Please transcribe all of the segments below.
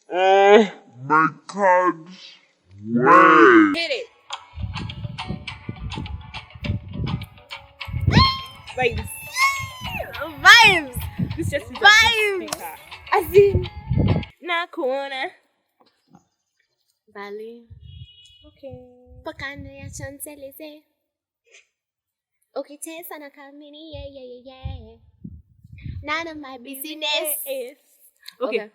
Oh my God. Wait. Hit it. Vibes. Vibes. This just is a Vibes. big speaker. As in. Nakuona. Bali. Okay. Pakana ya Champs-Elysees. Ukitesa na kamini, yeah. None of my business. Yes. Okay.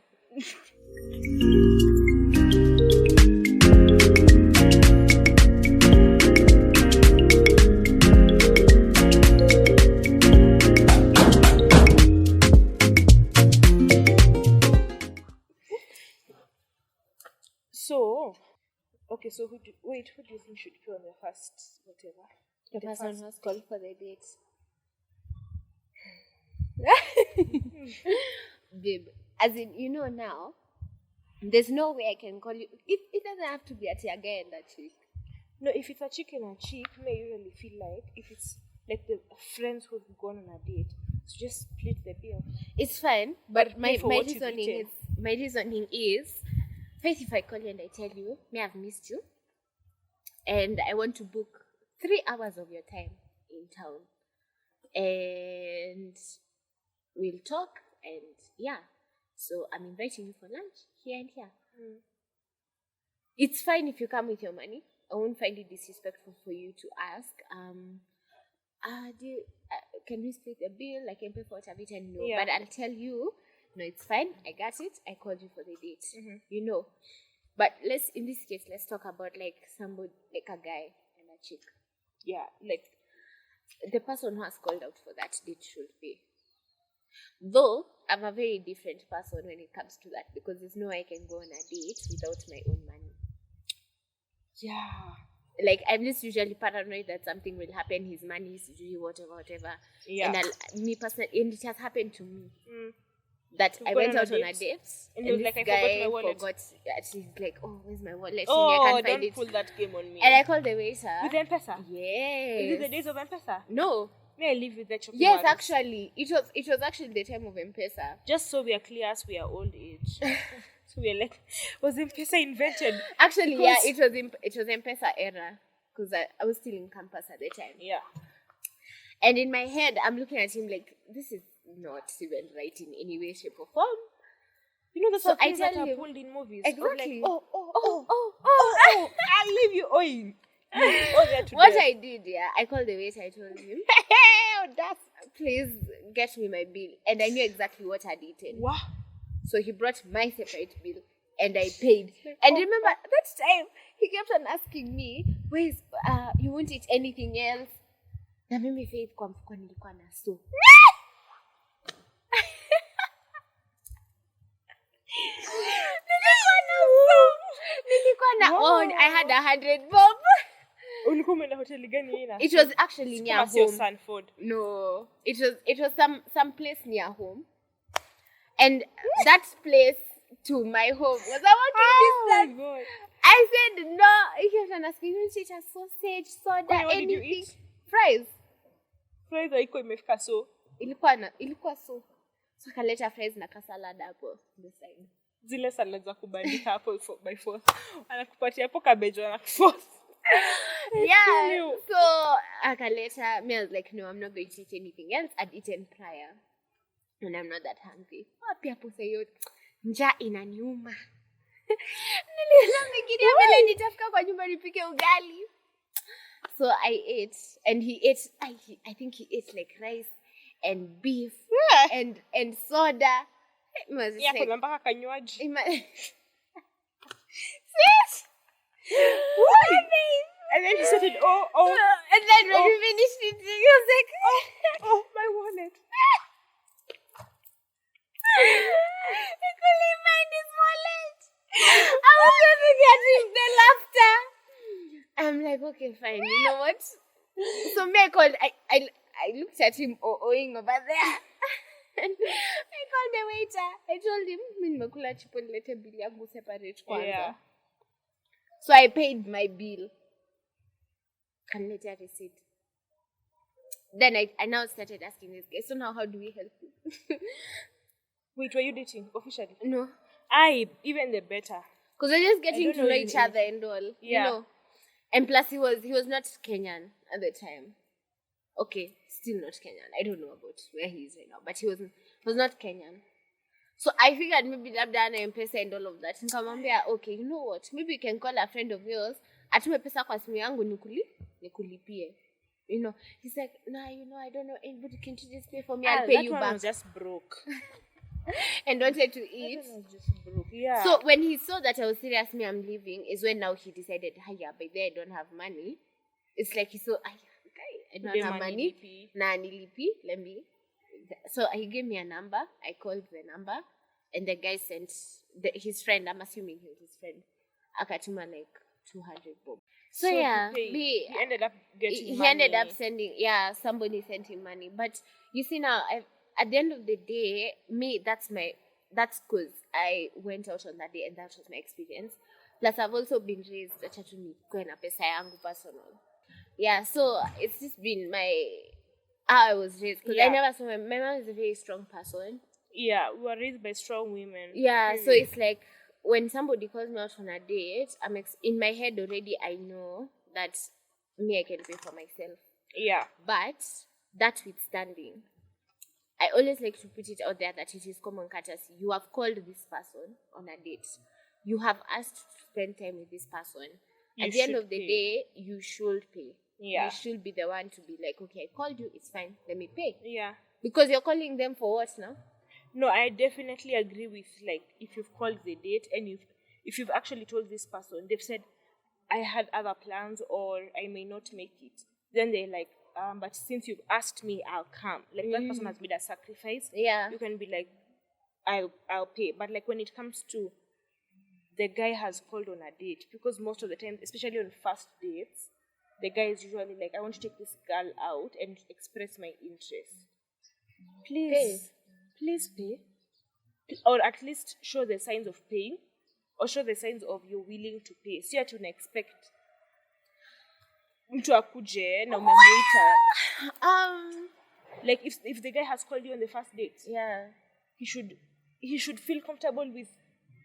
So who do you think should go on the first whatever? The person who has called for the date. Babe, as in, now, there's no way I can call you. It doesn't have to be a guy and a chick. No, if it's a chick and a chick, may usually feel like if it's like the friends who've gone on a date, so just split the bill. It's fine, but my reasoning is, Faith, if I call you and I tell you, I've missed you, and I want to book 3 hours of your time in town, and we'll talk, and so I'm inviting you for lunch here and here. It's fine if you come with your money. I won't find it disrespectful for you to ask, can we split the bill? I can pay for what I've eaten. No, but I'll tell you, no, it's fine. I got it. I called you for the date. But in this case, let's talk about like somebody, like a guy and a chick. Yeah, like the person who has called out for that date should pay. Though I'm a very different person when it comes to that, because there's no way I can go on a date without my own money. Yeah. Like, I'm just usually paranoid that something will happen. His money is usually whatever. Yeah. And me personally, and it has happened to me. That I went out on a date, and this like, guy forgot. She's like, "Oh, where's my wallet? Oh, I can't find don't it." pull that game on me. And I called the waiter. With M-Pesa? Yes. Is it the days of M-Pesa? No. May I live with that chocolate? Yes, actually, it was actually the time of M-Pesa. Just so we are clear, as we are old age. So we are like, was M-Pesa invented? Actually, it was M-Pesa era, because I was still in campus at the time. Yeah. And in my head, I'm looking at him like, this is not even right in any way, shape, or form. That's what things that are pulled in movies. Exactly. Like, I'll leave you owing. What I did, I called the waiter. I told him, please get me my bill. And I knew exactly what I'd eaten. Wow. So he brought my separate bill and I paid. And remember, that time, he kept on asking me, you won't eat anything else? Na mimi Faith kwa mfuko nilikuwa na so. I had 100 bob. Ulikuwa umeenda hoteli gani ina? It was actually near home. Sanford. No, it was some place near home, and that place to my home was about distance. My God. I said no. He kept asking me to eat a sausage, soda, What anything. did you eat? Fries. Fries haikuwa imefika so. Ilikuwa so. So kaleta fries na kasalada hapo the side. Zile salad za kubandika hapo by force. Anakupatia hapo cabbage na force. Yeah. So akaleta, me I was like, no, I'm not going to eat anything else. I'd eaten prior. And I'm not that hungry. Wapi hapo sayo. Njaa inaniuma. Nilifikiria vile nitafika kwa nyumba nipike ugali. So I ate, and he ate. I think he ate like rice and beef and soda. Yeah, kuna mpaka kanywaji. Sis! What? And then he said, and then when we finished it, he was like, oh, my wallet. He couldn't find his wallet. I was looking at him, the laughter. I'm like, okay, fine. You know what? So me, I looked at him owing over there. And I called the waiter. I told him, nimekula chipo nilete bill yangu separate kwanza. Yeah. So I paid my bill. And later receipt. Then I now started asking this guy, so now how do we help you? Wait, were you dating officially? No. Even the better. Because we're just getting don't to know know him each other and all. You Yeah. know. And plus he was not Kenyan at the time. Okay, still not Kenyan. I don't know about where he is right now. But he was not Kenyan. So I figured maybe labda ana M-Pesa and all of that. Nikamwambia, okay, you know what? Maybe you can call a friend of yours. Atume pesa kwa simu yangu nikulipie. You know, he's like, nah, you know, I don't know anybody can you just pay for me. I'll pay that you one back. was just broke. And wanted to eat. That one was just broke. Yeah. So when he saw that I was serious, me, I'm leaving, is when now he decided, hiya, by there I don't have money. It's like he saw, I don't have money. Nah, nilipi, let me. So he gave me a number. I called the number, and the guy sent his friend. I'm assuming he was his friend. Akatuma like 200 bob. So yeah, he ended up getting he money. ended up sending. Yeah, somebody sent him money. But you see now, at the end of the day, that's because I went out on that day, and that was my experience. Plus, I've also been raised to go na pesa yangu personal. Yeah, so it's just been how I was raised. Because I never saw my mom is a very strong person. Yeah, we were raised by strong women. Yeah, so it's like when somebody calls me out on a date, in my head already I know that I can pay for myself. Yeah. But that withstanding, I always like to put it out there that it is common courtesy. You have called this person on a date. You have asked to spend time with this person. At the end of the day, you should pay. Yeah. You should be the one to be like, okay, I called you, it's fine, let me pay. Yeah. Because you're calling them for what now? No, I definitely agree with, like, if you've called the date and if you've actually told this person, they've said, I had other plans or I may not make it. Then they're like, but since you've asked me, I'll come. Like, that person has made a sacrifice. Yeah. You can be like, I'll pay. But, like, when it comes to the guy has called on a date, because most of the time, especially on first dates, the guy is usually like, I want to take this girl out and express my interest. Please pay. Or at least show the signs of paying, or show the signs of you're willing to pay. Si ati expect mtu akuje na umemuita. Like if the guy has called you on the first date, yeah, he should feel comfortable with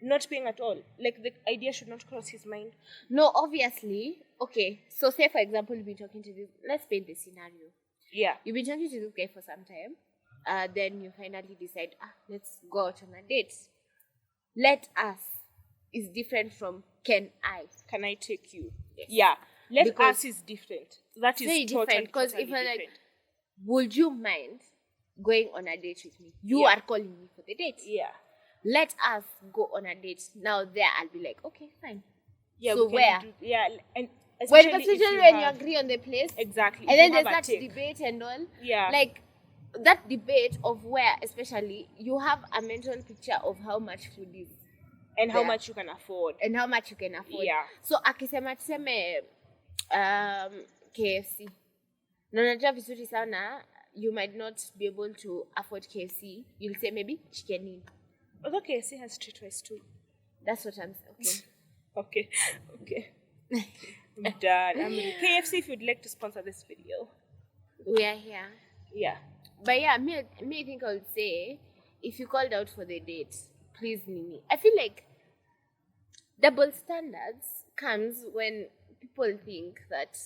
not paying at all. Like, the idea should not cross his mind. No, obviously. Okay, so say for example you've been talking to this. Let's paint the scenario. Yeah. You've been talking to this guy for some time. Then you finally decide, let's go out on a date. Let us is different from can I take you? Yes. Yeah. Let because us is different. That is very totally different. Because totally if I different. like, would you mind going on a date with me? You Yeah. are calling me for the date. Yeah. Let us go on a date. Now there I'll be like, okay, fine. Yeah. So where? And Especially especially when you agree on the place. Exactly. And then there's that debate and all. Yeah. Like that debate of where, especially, you have a mental picture of how much food is. And how there. much you can afford. And how much you can afford. Yeah. So akisema tuseme KFC. Na unajua vizuri sana, you might not be able to afford KFC. You'll say maybe chicken in. Although KFC has streetwise too. That's what I'm saying. Okay. I'm done. KFC, if you'd like to sponsor this video. We are here. Yeah. But yeah, me I think I would say, if you called out for the date, please Nini. I feel like double standards comes when people think that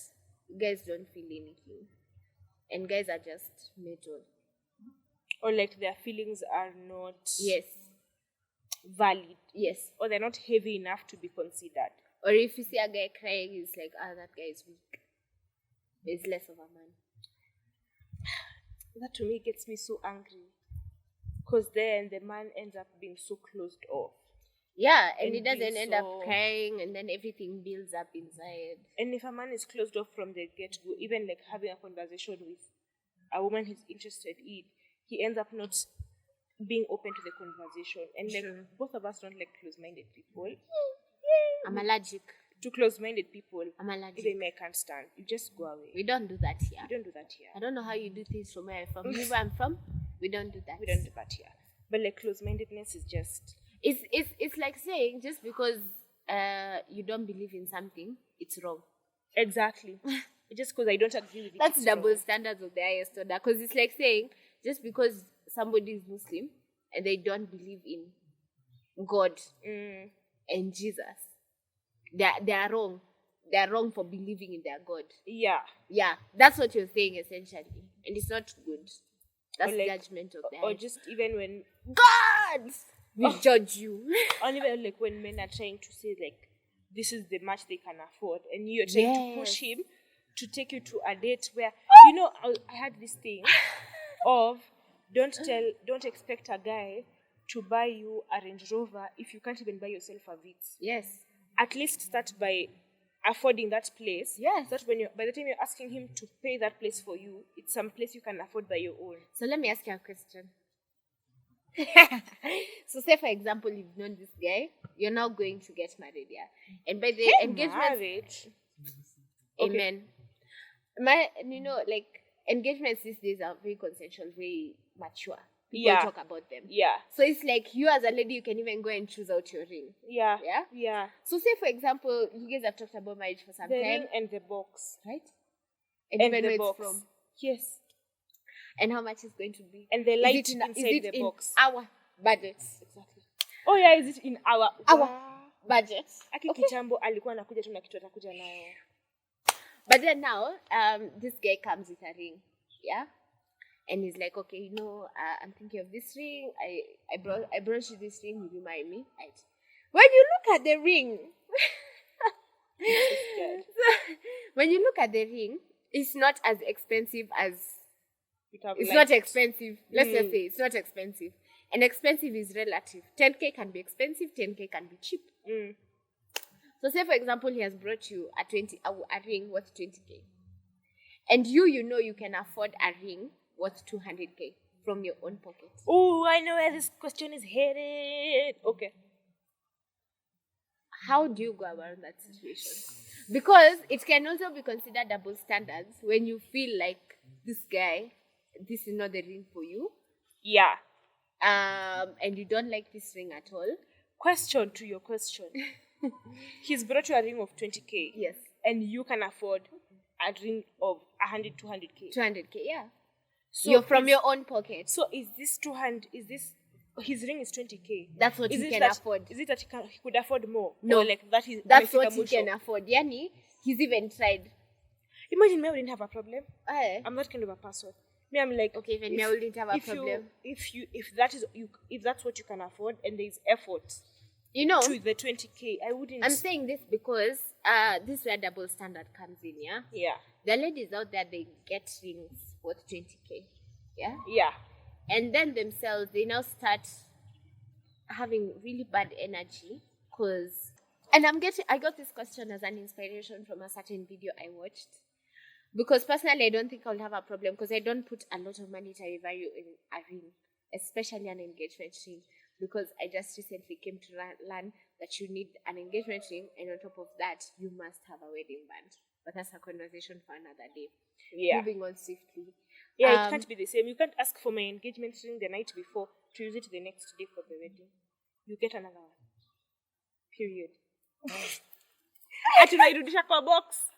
guys don't feel anything. And guys are just metal. Or like their feelings are not valid. Yes. Or they're not heavy enough to be considered. Or if you see a guy crying, it's like, that guy is weak. He's less of a man. That to me gets me so angry. Because then the man ends up being so closed off. Yeah, and he doesn't being end up crying, and then everything builds up inside. And if a man is closed off from the get-go, even like having a conversation with a woman he's interested in, he ends up not being open to the conversation. And like both of us don't like close-minded people. I'm allergic to close-minded people. I'm allergic. Even I can't stand. You just go away. We don't do that here. We don't do that here. I don't know how you do things from where I'm from. Where I'm from, we don't do that. We don't do that here. But like close-mindedness is just... It's like saying just because you don't believe in something, it's wrong. Exactly. Just because I don't agree with it. That's double standards of the highest order. Because it's like saying just because somebody is Muslim and they don't believe in God and Jesus. They are wrong. They are wrong for believing in their God. Yeah. Yeah, that's what you're saying essentially, and it's not good. That's Like, judgment of that. Or just even when God will judge you. or even like when men are trying to say like this is the much they can afford, and you're trying to push him to take you to a date where I had this thing of don't expect a guy to buy you a Range Rover if you can't even buy yourself a Vitz. Yes. At least start by affording that place. Yes. That by the time you're asking him to pay that place for you, it's some place you can afford by your own. So let me ask you a question. So say for example, you've known this guy, you're now going to get married, yeah, and by the engagement, marriage. Amen. Like engagements these days are very consensual, very mature. People talk about them. Yeah. So it's like you as a lady, you can even go and choose out your ring. Yeah. Yeah. Yeah. So say for example, you guys have talked about marriage for some the time. ring and the box, Right? And even the where box. it's from. Yes. And how much it's going to be. And the light is inside it the in box. our budget? Exactly. Oh yeah, is it in our Budget? Aki kitambo alikuwa anakuja tu na kitu atakuja nayo. But then now, this guy comes with a ring, yeah, and he's like, okay, I'm thinking of this ring. I brought you this ring. Will you marry me? Right. When you look at the ring, when you look at the ring, it's not as expensive as. It's not expensive. Let's just say it's not expensive. And expensive is relative. 10K can be expensive. 10K can be cheap. So say for example, he has brought you a ring worth 20K. And you can afford a ring worth 200K from your own pocket. Oh, I know where this question is headed. Okay. How do you go about that situation? Because it can also be considered double standards when you feel like this is not the ring for you. Yeah. And you don't like this ring at all. Question to your question. He's brought you a ring of 20K. Yes. And you can afford a ring of 100, 200K. 200K, yeah. So you're from your own pocket. So his ring is 20K. That's what he can afford. Is it that he could afford more? No. Or like that's what he can afford. Yani, he's even tried. Imagine me, I wouldn't have a problem. Aye. I'm that kind of a person. Me, I'm like, okay, even me, I wouldn't have a problem. If that's what you can afford and there's effort, to the 20K, I wouldn't. I'm saying this because this is where double standard comes in, yeah? Yeah. The ladies out there, they get rings worth 20K, yeah? Yeah. And then themselves, they now start having really bad energy and I got this question as an inspiration from a certain video I watched. Because personally, I don't think I'll have a problem because I don't put a lot of monetary value in a ring, especially an engagement ring. Because I just recently came to learn that you need an engagement ring, and on top of that, you must have a wedding band. But that's a conversation for another day. Yeah. Moving on swiftly. Yeah, it can't be the same. You can't ask for my engagement ring the night before to use it the next day for the wedding. You get another one. Period. Ati unairudisha kwa box.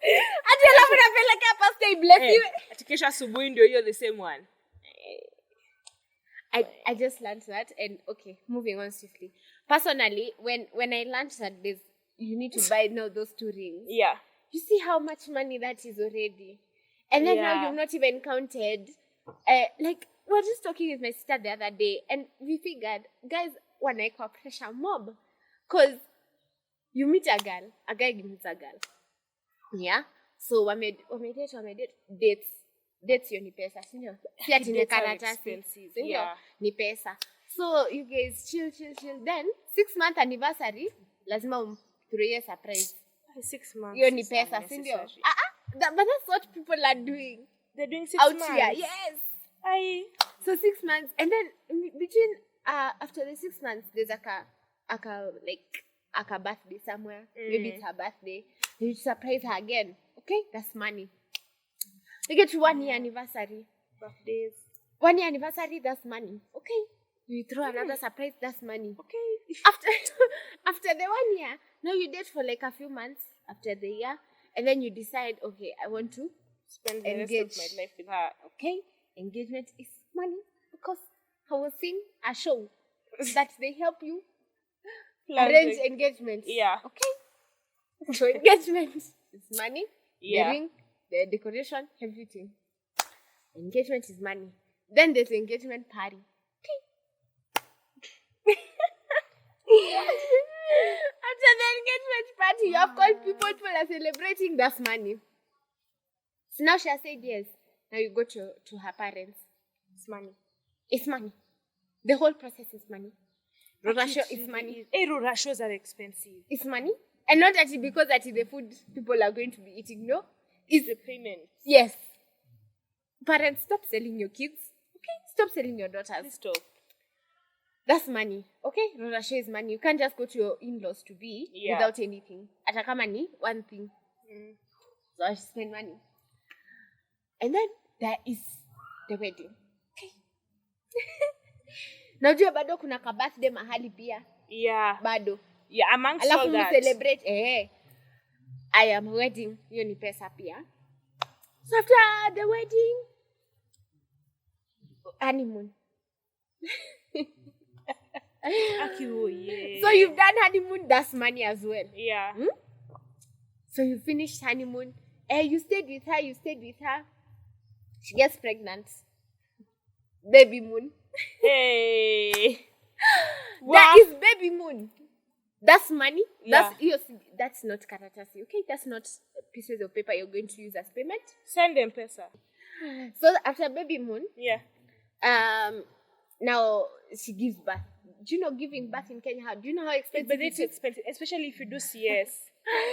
Ati alafu napeleka hapa stay bless you. Ati kesho asubuhi ndio hiyo the same one. I just learned that, and okay, moving on swiftly. Personally, when I learned that you need to buy now those two rings. Yeah. You see how much money that is already. And then now you've not even counted. Like, we were just talking with my sister the other day, and we figured, guys, wanaekwa pressure mob. Because you meet a guy meets a girl. Yeah? So, wame date. Dates hiyo ni pesa, sindio? Si ati ni karatasi. Yeah. Ni pesa. So, you guys chill. Then, 6-month anniversary, lazima throw surprise. 6 months. Hiyo ni pesa, sindio? But that's what people are doing. They're doing 6 out months. Here. Yes. So 6 months, and then between after the 6 months, there's a birthday somewhere. Maybe it's her birthday. You surprise her again. Okay, that's money. You get 1 year anniversary. Birthdays. 1 year anniversary, that's money. Okay. You throw another surprise, that's money. Okay. After the 1 year, now you date for like a few months after the year, and then you decide, okay, I want to spend the rest of my life with her. Okay, engagement is money because I was seeing a show that they help you Arrange engagement. Yeah. Okay. So engagement is money. Yeah. The ring, the decoration, everything. Engagement is money. Then there's engagement party. After the engagement party, you have called people are celebrating. That's money. So now she has said yes. Now you go to her parents. It's money. It's money. The whole process is money. Rorasho is money. Rorashos are expensive. It's money. And not actually because that is the food people are going to be eating, no? It's the payment. Yes. Parents, stop selling your kids. Okay? Stop selling your daughters. Stop. That's money. Okay? Rorasho is money. You can't just go to your in-laws to be without anything. Ataka money, one thing. So I spend money. And then there is the wedding. Okay. Najua bado kuna ka birthday mahali pia. Yeah. Bado. Yeah, amongst all that. Alafu celebrate I am wedding. Hiyo ni pesa pia. So after the wedding, honeymoon. So you've done honeymoon, that's money as well. Yeah. So you finished honeymoon. You stayed with her. She gets pregnant. Baby moon. Hey. That is baby moon. That's money. Yeah. That's not karatasi. Okay, that's not pieces of paper you're going to use as payment. Send them pesa. So after baby moon, now she gives birth. Do you know giving birth in Kenya? Do you know how expensive But it's expensive, especially if you do CS.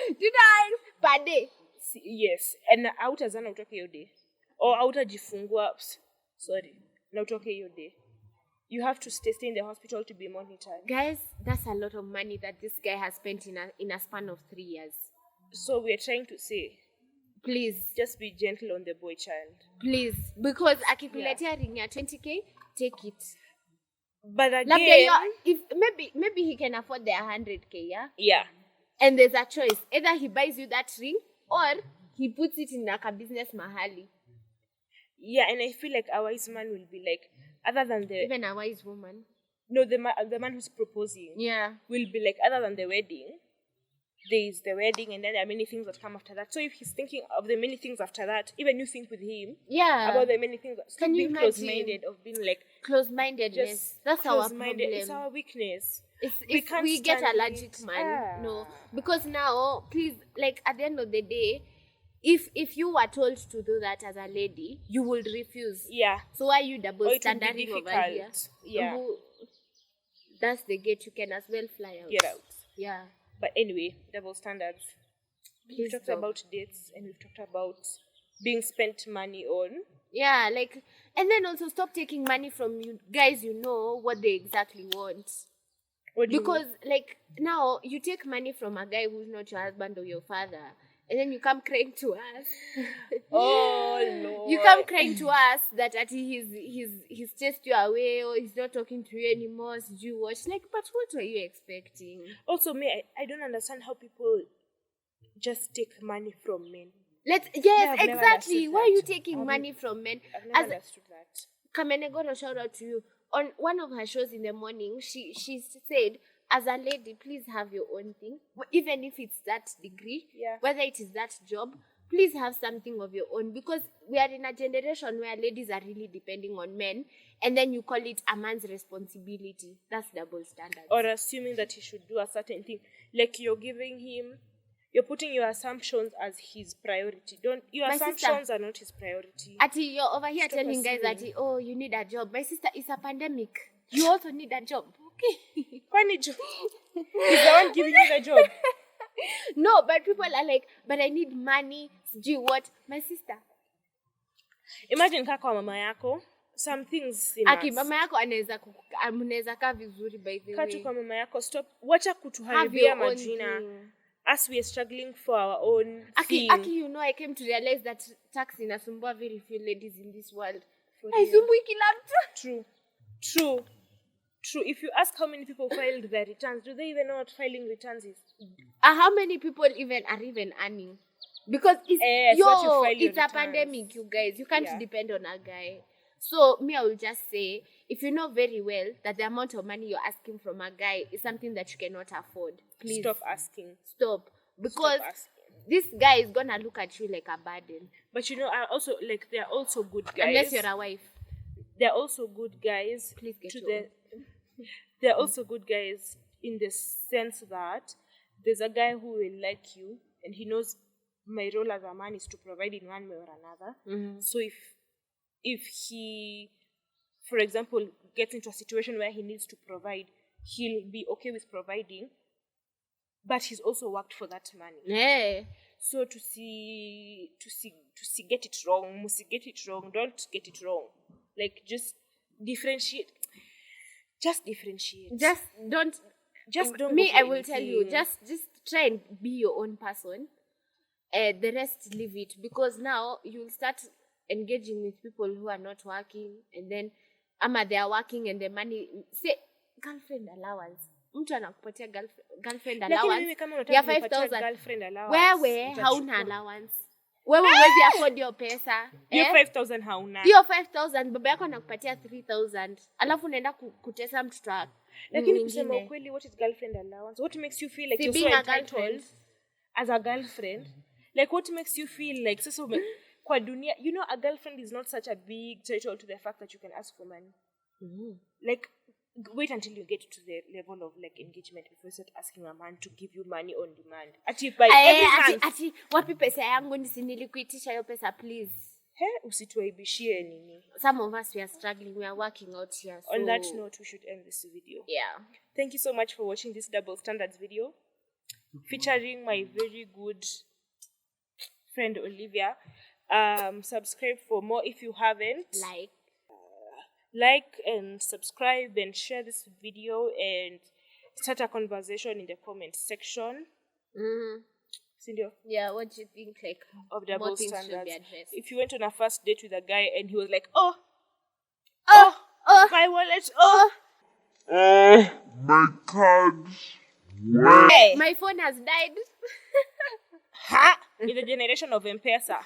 Do you know how per day? Yes, and hautazana utoke hiyo day. Or hautajifungua. Sorry, na utoke hiyo day. You have to stay in the hospital to be monitored. Guys, that's a lot of money that this guy has spent in a span of 3 years. So we're trying to say, please, just be gentle on the boy child. Please, because akikuletea ring ya 20k, take it. But again, if maybe he can afford the 100k, yeah? Yeah. And there's a choice. Either he buys you that ring or he puts it in like a business mahali. Yeah, and I feel like a wise man will be like, other than even a wise woman. No, the man who's proposing. Yeah. Will be like, other than the wedding, there is the wedding, and then there are many things that come after that. So if he's thinking of the many things after that, even you think with him. Yeah. About the many things. Can you being close-minded, of being like close-mindedness. That's our problem. It's our weakness. If we get allergic, man. No, because now, please, like at the end of the day, if you were told to do that as a lady, you would refuse. Yeah. So why are you double standarding over here? Yeah. That's the gate. You can as well fly out. Get out. Yeah. But anyway, double standards. We've talked about dates and we've talked about being spent money on. Yeah, like, and then also stop taking money from you guys. You know what they exactly want. Because like now you take money from a guy who's not your husband or your father. And then you come crying to us. Oh Lord. You come crying to us that he's chased you away or he's not talking to you anymore. So you watch like, but what were you expecting? Also, I don't understand how people just take money from men. Exactly. Why are you taking money from men? I've never understood that. Kamene got a shout out to you. On one of her shows in the morning, she said, as a lady, please have your own thing. Even if it's that degree, whether it is that job, please have something of your own. Because we are in a generation where ladies are really depending on men. And then you call it a man's responsibility. That's double standard. Or assuming that he should do a certain thing. Like you're putting your assumptions as his priority. Your assumptions are not his priority. Ati, you're over here telling guys that, oh, you need a job. My sister, it's a pandemic. You also need a job. Okay. He's the one giving you the job. No, but people are like, but I need money. Do you what? My sister. Imagine kaka mama yako. Some things mama yako anaweza kaa vizuri by the way. Katu kwa mama yako, stop. Wacha kutuharibia majina. As we are struggling for our own thing. Aki, you know, I came to realize that tax inasumbua very few ladies in this world. Haisumbui kila mtu. True. If you ask how many people filed their returns, do they even know what filing returns is? How many people are even earning? Because it's a pandemic, you guys. You can't depend on a guy. So me, I will just say, if you know very well that the amount of money you're asking from a guy is something that you cannot afford, please Stop asking. Stop. Because Stop asking. this guy is gonna look at you like a burden. But you know, I also like there are also good guys. Unless you're a wife. There are also good guys. Please get to your the. own. There are also good guys in the sense that there's a guy who will like you, and he knows my role as a man is to provide in one way or another. Mm-hmm. So if he, for example, gets into a situation where he needs to provide, he'll be okay with providing, but he's also worked for that money. Yeah. So to get it wrong, don't get it wrong. Like just differentiate. Just differentiate. Just don't. Don't. Me, go for I will tell you. anything. Just try and be your own person. The rest, leave it, because now you'll start engaging with people who are not working, and then they are working and the money. Say girlfriend allowance. Mtu anakupatia girlfriend allowance ya 5,000. Wewe hauna allowance. Wewe huwezi afford hiyo pesa. Hiyo 5,000 hauna. Hiyo 5,000 baba yako anakupatia 3,000. Alafu unaenda kutesa mtoto wako. Lakini kusema ukweli, what is girlfriend allowance? What makes you feel like you're so entitled as a girlfriend? Like what makes you feel like sasa kwa dunia, you know, a girlfriend is not such a big title to the fact that you can ask for money. Mm-hmm. Like wait until you get to the level of like engagement before you start asking a man to give you money on demand. Ati wapi pesa yangu nilikuitisha hiyo pesa, please. Usituaibishie nini. Some of us, we are struggling, we are working out here. So... On that note, we should end this video. Yeah. Thank you so much for watching this double standards video featuring my very good friend Olivia. Subscribe for more if you haven't. Like and subscribe and share this video and start a conversation in the comment section. Mm-hmm. Cindy? Yeah, what do you think of double standards? Should be addressed? If you went on a first date with a guy and he was like, oh, my wallet, my cards. Hey. My phone has died. In the generation of M-Pesa.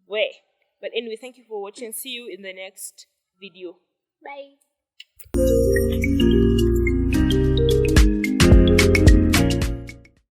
But anyway, thank you for watching. See you in the next video. Bye.